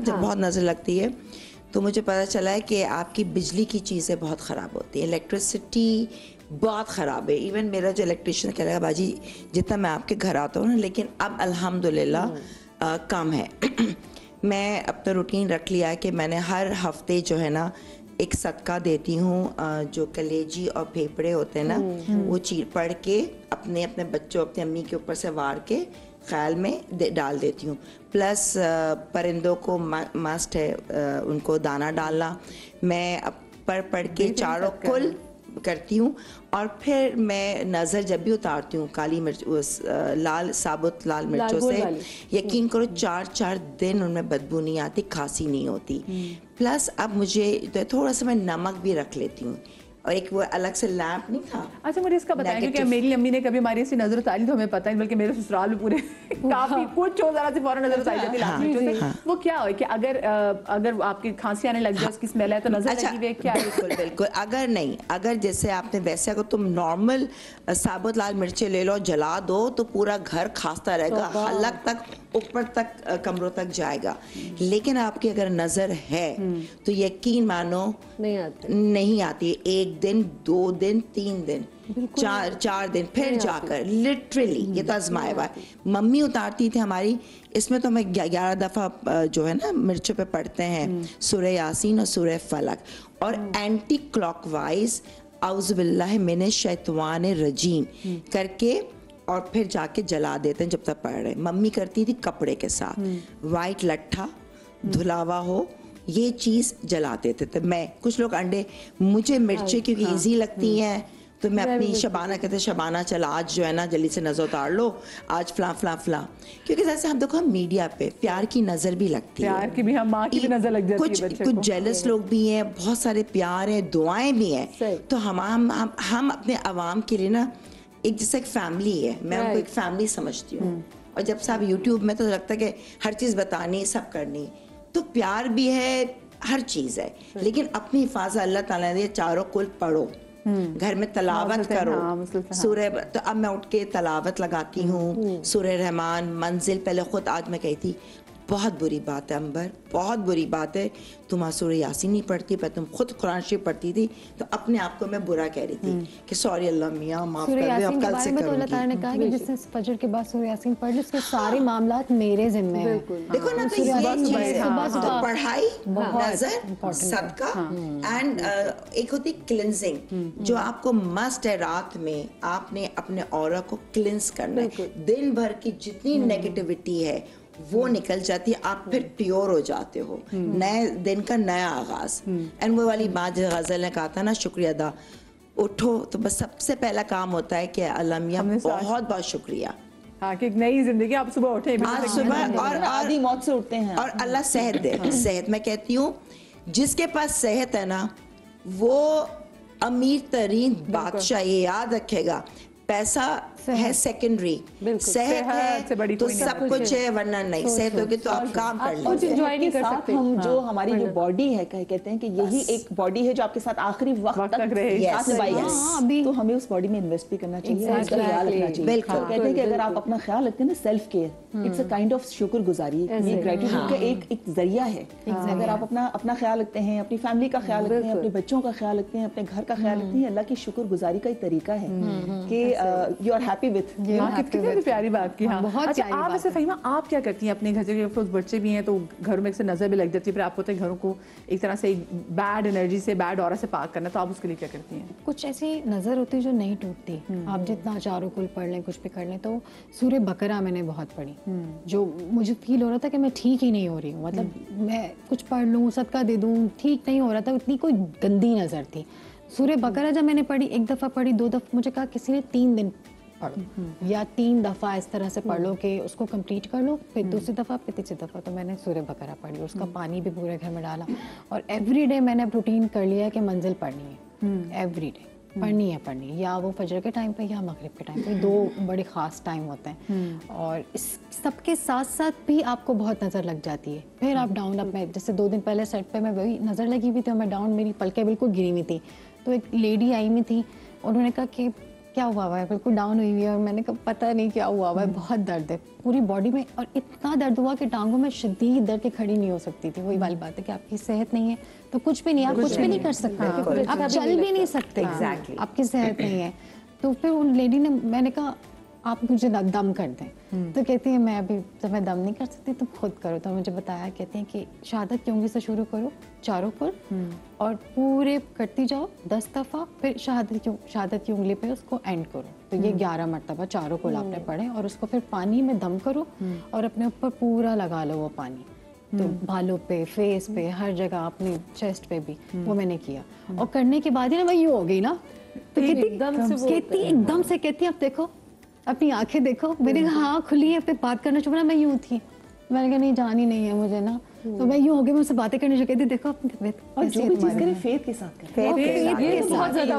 جب بہت نظر لگتی ہے تو مجھے پتہ چلا ہے کہ آپ کی بجلی کی چیزیں بہت خراب ہوتی ہیں, الیکٹریسٹی بہت خراب ہے. ایون میرا جو الیکٹریشین کہہ رہا ہے باجی جتنا میں آپ کے گھر آتا ہوں نا, لیکن اب الحمدللہ کم ہے. میں اپنا روٹین رکھ لیا ہے کہ میں نے ہر ہفتے جو ہے نا ایک صدقہ دیتی ہوں, جو کلیجی اور پھیپڑے ہوتے ہیں نا وہ چیر پڑھ کے اپنے بچوں اپنی امی کے اوپر سے وار کے خیال میں ڈال دیتی ہوں. پلس پرندوں کو مسٹ ہے ان کو دانہ ڈالنا. میں پڑھ کے چاروں کل کرتی ہوں. اور پھر میں نظر جب بھی اتارتی ہوں کالی مرچ ثابت لال مرچوں سے, یقین کرو 4 دن ان میں بدبو نہیں آتی, کھانسی نہیں ہوتی. پلس اب مجھے تھوڑا سا میں نمک بھی رکھ لیتی ہوں, اور ایک وہ الگ سے لیمپ نہیں تھا. اچھا مجھے اس کا بتائیں کیونکہ میری امی نے کبھی ہماری ایسی نظر اتاری تو ہمیں پتہ ہے, بلکہ میرے سسرال میں پورے کافی کچھ ہو ذرا سے فوراً نظر اتاری جاتی لال مرچوں سے. وہ کیا ہے کہ اگر آپ کی کھانسی آنے لگ جائے اس کی اسمیل ہے تو نظر لگی ہوئی کیا ہے؟ بالکل اگر جیسے آپ نے ویسے اگر تم نارمل ثابت لال مرچیں لے لو جلا دو تو پورا گھر کھانستا رہے گا, حلق تک اوپر تک کمروں تک جائے گا. لیکن آپ کی اگر نظر ہے تو یقین مانو نہیں آتی. 1 دن 2 دن 3 دن 4 دن پھر جا کر لٹرلی یہ تو آزمایا ہوا ہے. ممی اتارتی تھی ہماری, اس میں تو ہمیں 11 دفعہ جو ہے نا مرچوں پہ پڑھتے ہیں سورہ یاسین اور سورہ فلق, اور اینٹی کلاک وائز اعوذ باللہ من الشیطان الرجیم کر کے اور پھر جا کے جلا دیتے ہیں جب تک پڑھ رہے. ممی کرتی تھی کپڑے کے ساتھ, وائٹ لٹھا دھلاوا ہو یہ چیز جلاتے تھے. میں کچھ لوگ انڈے, مجھے مرچیں کیونکہ ایزی لگتی ہیں تو میں اپنی شبانہ کہتے ہیں شبانہ چل آج جو ہے نا جلدی سے نظر اتار لو, آج فلاں فلاں فلاں. کیونکہ جیسے ہم دیکھو میڈیا پہ پیار کی نظر بھی لگتی ہے, پیار کی بھی, ہم ماں کی بھی نظر لگ جاتی ہے بچے کو. کچھ جیلس لوگ بھی ہیں, بہت سارے پیار ہیں, دعائیں بھی ہیں. تو ہم اپنے عوام کے لیے نا ایک جیسے ایک فیملی ہے, میں ان کو ایک فیملی سمجھتی ہوں. اور جب سے آپ یوٹیوب میں تو لگتا ہے کہ ہر چیز بتانی سب کرنی, تو پیار بھی ہے ہر چیز ہے, لیکن اپنی حفاظت اللہ تعالیٰ نے چاروں کل پڑھو, گھر میں تلاوت کرو سورہ. تو اب میں اٹھ کے تلاوت لگاتی ہوں سورہ رحمان منزل. پہلے خود آج میں کہی تھی بہت بری بات ہے امبر, بہت بری بات ہے تم سورہ یاسین نہیں پڑھتی, پر تم خود قرآن شریف پڑھتی تھی. تو اپنے آپ کو میں برا کہہ رہی تھی کہ سوری اللہ میاں معاف کر دے, اب کل سے کروں گی. اللہ تعالیٰ نے کہا کہ جس نے فجر کے بعد سورہ یاسین پڑھ لی اس کے سارے معاملات میرے ذمہ ہیں. دیکھو نا تو یہ چیز ہے, پڑھائی, نظر, صدقہ, اینڈ ایک ہوتی کلینزنگ جو آپ کو مسٹ ہے. رات میں آپ نے اپنے اورا کو کلینز کرنا ہے. دن بھر کی جتنی نیگیٹیوٹی ہے وہ نکل جاتی ہے, آپ پھر پیور ہو جاتے ہو, نئے دن کا نیا آغاز. اینڈ وہ والی بات جو غزل نے کہا تھا نا شکریہ ادا, اٹھو تو بس سب سے پہلا کام ہوتا ہے کہ اللہ میاں بہت بہت شکریہ. ہاں کہ ایک نئی زندگی, آپ صبح اٹھیں, آج صبح اور آدھی موت سے اٹھتے ہیں, اور اللہ صحت دے. صحت میں کہتی ہوں جس کے پاس صحت ہے نا وہ امیر ترین بادشاہ, یہ یاد رکھے گا. پیسہ ہے سیکنڈری, صحت ہے تو سب کچھ ہے, ورنہ نہیں. صحت ہوگی تو آپ کام کر لیں گے. ہم جو ہماری جو باڈی ہے کہتے ہیں کہ یہی ایک باڈی ہے جو آپ کے ساتھ آخری وقت تک رہے, تو ہمیں اس باڈی میں انویسٹ بھی کرنا چاہیے, اس کا خیال رکھنا چاہیے. کہتے ہیں کہ اگر آپ اپنا خیال رکھتے ہیں نا, self care it's a kind of شکر گزاری, یہ گریٹیٹیوڈ کا ایک ذریعہ ہے. اگر آپ اپنا خیال رکھتے ہیں, اپنی فیملی کا خیال رکھتے ہیں, اپنے بچوں کا خیال رکھتے ہیں, اپنے گھر کا خیال رکھتے ہیں, اللہ کی شکر گزاری کا ایک طریقہ ہے کہ you are happy with. کتنی پیاری بات کی. ہاں اچھا, آپ ایسے فہیمہ آپ کیا کرتی ہیں اپنے گھر سے؟ افسوس بچے بھی ہیں تو گھروں میں ایک سے نظر بھی لگ جاتی ہے, پھر آپ ہوتے ہیں گھروں کو ایک طرح سے بیڈ انرجی سے, بیڈ اورا سے پاک کرنا, تو آپ اس کے لیے کیا کرتی ہیں؟ کچھ ایسی نظر ہوتی ہے جو نہیں ٹوٹتی. آپ جتنا چاروں کل پڑھ لیں, کچھ بھی کر لیں. تو سورہ بقرہ میں نے بہت پڑھی, جو مجھے فیل ہو رہا تھا کہ میں ٹھیک ہی نہیں ہو رہی ہوں, مطلب میں کچھ پڑھ لوں صدقہ دے دوں, ٹھیک نہیں ہو رہا تھا. اتنی کوئی گندی نظر تھی. سورہ بقرہ جب میں نے پڑھی, 1 دفعہ پڑھی, 2 دفعہ, مجھے کہا کسی نے 3 دن پڑھو یا 3 دفعہ اس طرح سے پڑھ لو کہ اس کو کمپلیٹ کر لو, پھر دوسری دفعہ, پھر تیسری دفعہ. تو میں نے سورہ بقرہ پڑھی, اس کا پانی بھی پورے گھر میں ڈالا, اور ایوری ڈے میں نے روٹین کر لیا ہے کہ منزل پڑھنی ہے, ایوری ڈے پڑھنی ہے, یا وہ فجر کے ٹائم پہ یا مغرب کے ٹائم پہ, 2 بڑے خاص ٹائم ہوتے ہیں. اور اس سب کے ساتھ ساتھ بھی آپ کو بہت نظر لگ جاتی ہے. پھر آپ ڈاؤن, اب میں جیسے 2 دن پہلے سیٹ پہ میں وہی نظر لگی ہوئی تھی, اور میں ڈاؤن, میری پلکیں بالکل گری ہوئی تھی. تو ایک لیڈی آئی ہوئی تھی, انہوں نے کہا کہ क्या हुआ हुआ है, बिल्कुल डाउन हुई हुई है, और मैंने कहा पता नहीं क्या हुआ हुआ है, बहुत दर्द है पूरी बॉडी में, और इतना दर्द हुआ कि टांगों में शदीद दर्द के खड़ी नहीं हो सकती थी। वही वाली बात है कि आपकी सेहत नहीं है तो कुछ भी नहीं, आप कुछ भी नहीं कर सकते, आप चल भी नहीं सकते, आपकी सेहत नहीं है। तो फिर उन लेडी ने, मैंने कहा आप मुझे दम कर दें, तो कहती है मैं अभी जब मैं दम नहीं कर सकती तो खुद करो। तो मुझे बताया, कहते हैं कि शहादत की उंगली से शुरू करो चारों कुल और पूरे करती जाओ 10 दफ़ा, फिर शहादत की उंगली पे उसको एंड करो। तो ये 11 मरतबा चारों कुल आपने पढ़े, और उसको फिर पानी में दम करो और अपने ऊपर पूरा लगा लो वो पानी, तो बालों पे, फेस पे, हर जगह, अपने चेस्ट पे भी। वो मैंने किया, और करने के बाद ही ना मैं यूँ हो गई ना, तो एकदम से कहती अब देखो अपनी आंखें देखो। मैंने कहा हाँ खुली है, फिर बात करना शुरू, मैं यूँ थी, मैंने कहा नहीं जानी नहीं है मुझे ना, तो मैं यूँ हो गई, मैं उससे बातें करने शुरू कहती देखो अपनी तबीयत, और जो भी चीज़ करें फेथ के साथ करें, ये बहुत ज़्यादा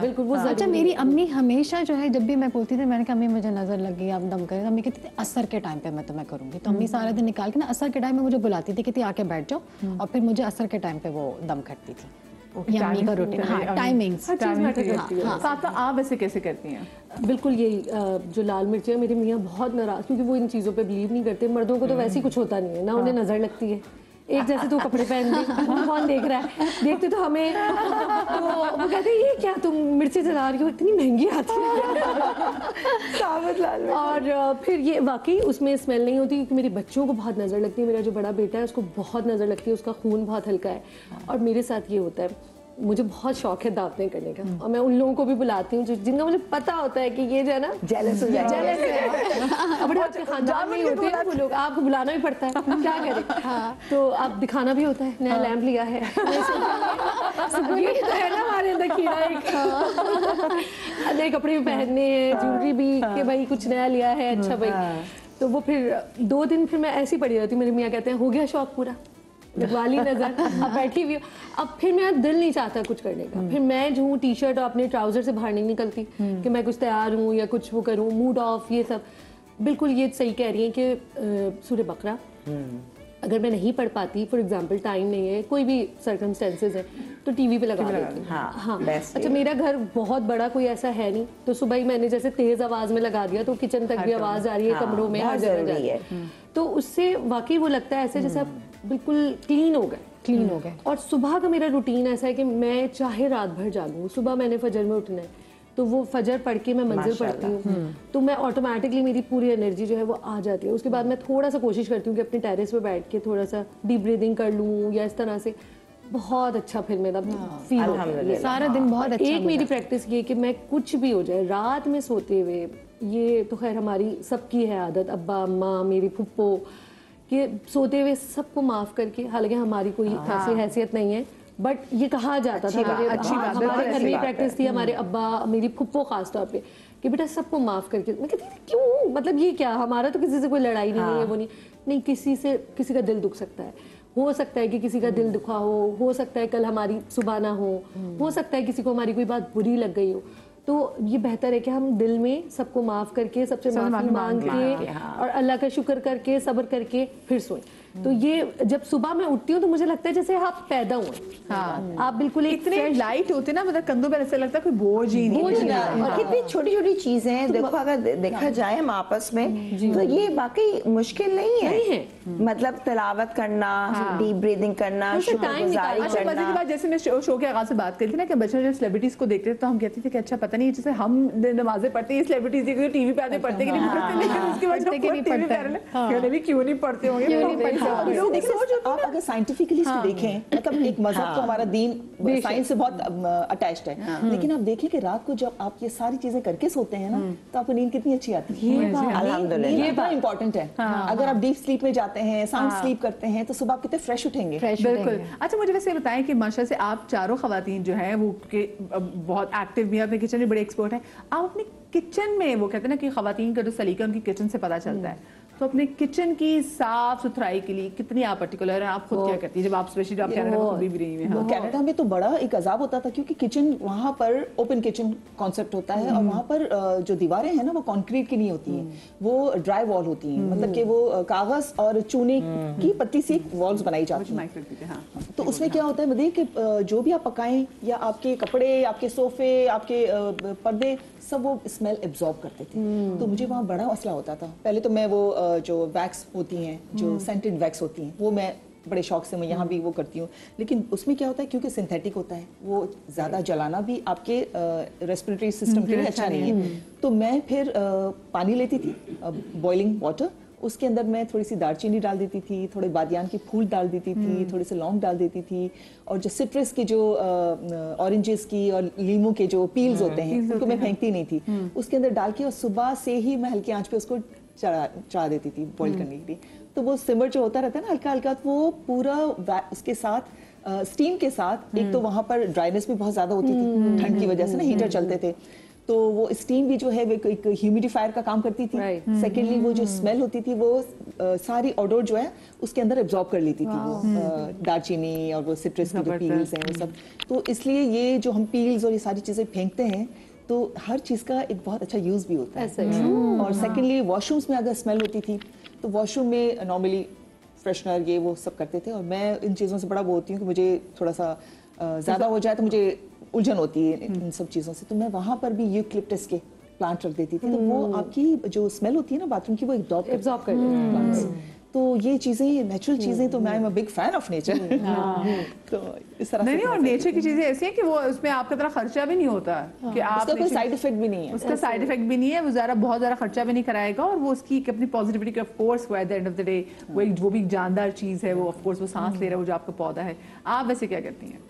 बिल्कुल। वो अच्छा मेरी अम्मी हमेशा जो है जब भी मैं बोलती थी, मैंने कहा अम्मी मुझे नजर लग गई आप दम करें, अम्मी कहती थी असर के टाइम पे मैं तुम्हें करूंगी। तो अम्मी सारा दिन निकाल के ना असर के टाइम में मुझे बुलाती थी, कहती आके बैठ जाओ, और फिर मुझे असर के टाइम पे वो दम करती थी। यम्मी का रूटीन, टाइमिंग्स साथ आप ऐसे कैसे करती हैं? बिल्कुल यही, जो लाल मिर्च है, मेरे मियाँ बहुत नाराज़, क्योंकि वो इन चीज़ों पे बिलीव नहीं करते। मर्दों को तो वैसे ही कुछ होता नहीं है ना, उन्हें नज़र लगती है, एक जैसे तो कपड़े पहन दे, कौन देख रहा है, देखते तो हमें, तो वो कहते हैं ये क्या तुम मिर्ची जला रही हो, इतनी महंगी आती है। और फिर ये वाकई उसमें स्मेल नहीं होती, क्योंकि मेरे बच्चों को बहुत नज़र लगती है। मेरा जो बड़ा बेटा है उसको बहुत नज़र लगती है, उसका खून बहुत हल्का है। और मेरे साथ ये होता है, मुझे बहुत शौक है दावतें करने का, और मैं उन लोगों को भी बुलाती हूँ जिनका मुझे पता होता है कि ये जो है ना जेलस हो जाए, बड़े आपके खानदान में ही होते हैं वो लोग, आपको बुलाना भी पड़ता है, क्या करें। तो आप दिखाना भी होता है, नया लैंप लिया है, ये तो है ना हमारे अंदर कीड़ा एक, नए कपड़े भी पहनने हैं, ज्वेलरी भी, कि भाई कुछ नया लिया है, अच्छा भाई। तो वो फिर 2 दिन फिर मैं ऐसी पड़ी रहती हूँ, मेरे मियाँ कहते हैं हो गया शौक पूरा, वाली नजर, अब बैठी हुई। अब फिर मेरा दिल नहीं चाहता कुछ करने का, फिर मैं जो हूँ टी शर्ट और अपने ट्राउजर से बाहर नहीं निकलती कि मैं कुछ तैयार हूँ या कुछ वो करूँ, मूड ऑफ, ये सब। बिल्कुल ये सही कह रही हैं कि सूरह बकरा अगर मैं नहीं पढ़ पाती, फॉर एग्जांपल टाइम नहीं है, कोई भी सर्कमस्टेंसेस है, तो टीवी पे लगा देती हूँ। हाँ अच्छा, मेरा घर बहुत बड़ा कोई ऐसा है नहीं, तो सुबह ही मैंने जैसे तेज आवाज में लगा दिया तो किचन तक भी आवाज आ रही है, कमरों में हर जगह जा रही है, तो उससे वाकई वो लगता है ऐसे जैसे आप बिल्कुल क्लीन हो गए। और सुबह का मेरा रूटीन ऐसा है कि मैं चाहे रात भर जागूं, सुबह मैंने फजर में उठना है, तो वो फजर पढ़ के मैं मंजिल पढ़ती हूँ, तो मैं ऑटोमेटिकली मेरी पूरी एनर्जी जो है वो आ जाती है। उसके बाद मैं थोड़ा सा कोशिश करती हूँ कि अपने टेरेस पे बैठ के थोड़ा सा डीप ब्रीदिंग कर लूँ, या इस तरह से बहुत अच्छा फिर मेरा फील होता है, सारा दिन बहुत अच्छा। एक मेरी प्रैक्टिस ये कि मैं कुछ भी हो जाए रात में सोते हुए, ये तो खैर हमारी सबकी है आदत, अब्बा अम्मा मेरी फुप्पो, कि सोते हुए सबको माफ करके, हालांकि हमारी कोई खासी हैसियत नहीं है, बट ये कहा जाता था, हमारे घर में प्रैक्टिस थी, हमारे अब्बा मेरी फुप्पो खास तौर पे, कि बेटा सबको माफ करके। मैं कहती थी क्यों, मतलब ये क्या, हमारा तो किसी से कोई लड़ाई नहीं है, वो नहीं, किसी से किसी का दिल दुख सकता है, हो सकता है कि किसी का दिल दुखा हो सकता है कल हमारी सुबह ना हो सकता है किसी को हमारी कोई बात बुरी लग गई हो, तो ये बेहतर है कि हम दिल में सबको माफ करके, सबसे माफी मांग के और अल्लाह का शुक्र करके, सब्र करके फिर सोएं। तो ये जब सुबह मैं उठती हूँ तो मुझे लगता है जैसे आप पैदा हुए, आप बिल्कुल इतने लाइट होते ना, मतलब कंधों पर ऐसा लगता है कोई बोझ ही नहीं, और कितनी छोटी छोटी चीजें हैं। देखो अगर देखा जाए हम आपस में तो ये वाकई मुश्किल नहीं है, मतलब तिलावत करना, डीप ब्रीदिंग करना, शुक्रगुजारी करना। जैसे मैं शो के आगाज से बात करी थी ना कि बच्चे जब सेलिब्रिटीज को देखते थे तो हम कहते थे कि अच्छा पता नहीं जैसे हम नमाजें पढ़ते हैं, सेलिब्रिटीज टीवी पे आते पढ़ते कि नहीं पढ़ते, लेकिन उसके बाद क्यों नहीं पढ़ते होंगे। आप अगर साइंटिफिकली इसको देखें, मतलब एक मजहब तो हमारा दीन साइंस से बहुत अटैच्ड है, लेकिन आप देखें कि रात को जब आप ये सारी चीजें करके सोते हैं ना, तो आपको नींद कितनी अच्छी आती है। अल्हम्दुलिल्लाह, ये बहुत इंपॉर्टेंट है। अगर आप डीप स्लीप में जाते हैं, साउंड स्लीप करते हैं, तो सुबह आप कितने फ्रेश उठेंगे। बिल्कुल। अच्छा मुझे वैसे बताएं कि माशाल्लाह से आप चारों खवातीन जो हैं वो बहुत एक्टिव भी हैं, अपने किचन में बड़े एक्सपर्ट हैं, आप अपने किचन में, वो कहते हैं ना कि खवातीन का जो सलीका उनकी किचन से पता चलता है, तो अपने किचन की साफ सुथराई के लिए कितनी आप पर्टिकुलर हैं, आप खुद क्या करती हैं जब आप स्पेशली आप कनाडा में कभी भी रही हुई हैं? कनाडा में तो बड़ा एक अजाब होता था क्योंकि किचन वहाँ पर ओपन किचन कॉन्सेप्ट होता है और वहाँ पर जो दीवारें हैं ना वो कंक्रीट की नहीं होती हैं, वो ड्राई वॉल होती हैं, मतलब कि वो कागज और चूने की पत्ती से वॉल्स बनाई जाती हैं। तो उसमें क्या होता है मतलब कि जो भी आप पकाएं या आपके कपड़े, आपके सोफे, आपके पर्दे सब वो स्मेल एब्जॉर्ब करते थे। तो मुझे वहाँ बड़ा मसला होता था। पहले तो मैं वो जो वैक्स होती हैं, जो सेंटेड वैक्स होती हैं, वो मैं बड़े शौक से मैं यहाँ भी वो करती हूँ, लेकिन उसमें क्या होता है क्योंकि सिंथेटिक होता है वो ज़्यादा जलाना भी आपके रेस्पिरेटरी सिस्टम के लिए अच्छा नहीं है। तो मैं फिर पानी लेती थी, बॉइलिंग वाटर, उसके अंदर मैं थोड़ी सी दालचीनी डाल देती थी, थोड़े बादियान के फूल डाल देती थी, थोड़े से लौंग डाल देती थी, और जो सिट्रस के जो ऑरेंजेस की और लीमू के जो पील्स होते हैं उनको मैं फेंकती नहीं थी, उसके अंदर डाल के और सुबह से ही मैं हल्की आंच पे उसको चढ़ा देती थी बॉईल करने के लिए। तो वो सिमर जो होता रहता है ना हल्का हल्का, तो वो पूरा उसके साथ स्टीम के साथ, एक तो वहाँ पर ड्राइनेस भी बहुत ज़्यादा होती थी ठंड की वजह से ना, हीटर चलते थे, तो वो स्टीम भी जो है वो एक ह्यूमिडिफायर का काम करती थी। सेकेंडली वो जो स्मेल होती थी वो सारी ऑडोर जो है उसके अंदर एब्जॉर्ब कर लेती थी वो दालचीनी और वो सिट्रस की जो पील्स हैं वो सब। तो इसलिए ये जो हम पील्स और ये सारी चीज़ें फेंकते हैं तो हर चीज़ का एक बहुत अच्छा यूज़ भी होता है। और सेकेंडली वॉशरूम्स में अगर स्मेल होती थी तो वॉशरूम में नॉर्मली फ्रेशनर ये वो सब करते थे, और मैं इन चीज़ों से बड़ा वो होती हूँ कि मुझे थोड़ा सा ज़्यादा हो जाए तो मुझे उलझन होती है इन सब चीज़ों से, तो मैं वहाँ पर भी यूकलिप्टस के प्लांट रख देती थी, तो वो आपकी जो स्मेल होती है ना बाथरूम की वो एब्जॉर्ब कर लेते हैं प्लांट्स। तो ये चीजें नेचुरल चीजें, तो मैं am a big fan of nature. तो इस तरह नहीं, और नेचर की चीजें ऐसी हैं कि वो उसमें आपका तरह खर्चा भी नहीं होता कि आप उसका कोई साइड इफेक्ट भी नहीं है, उसका साइड इफेक्ट भी नहीं है, वो ज़रा बहुत ज़्यादा खर्चा भी नहीं कराएगा, और वो उसकी अपनी पॉजिटिविटी के of course at the end of the day वो एक जो भी जानदार चीज़ है वो ऑफ कोर्स वो सांस ले रहा है वो जो आपका पौधा है। आप वैसे क्या करती हैं?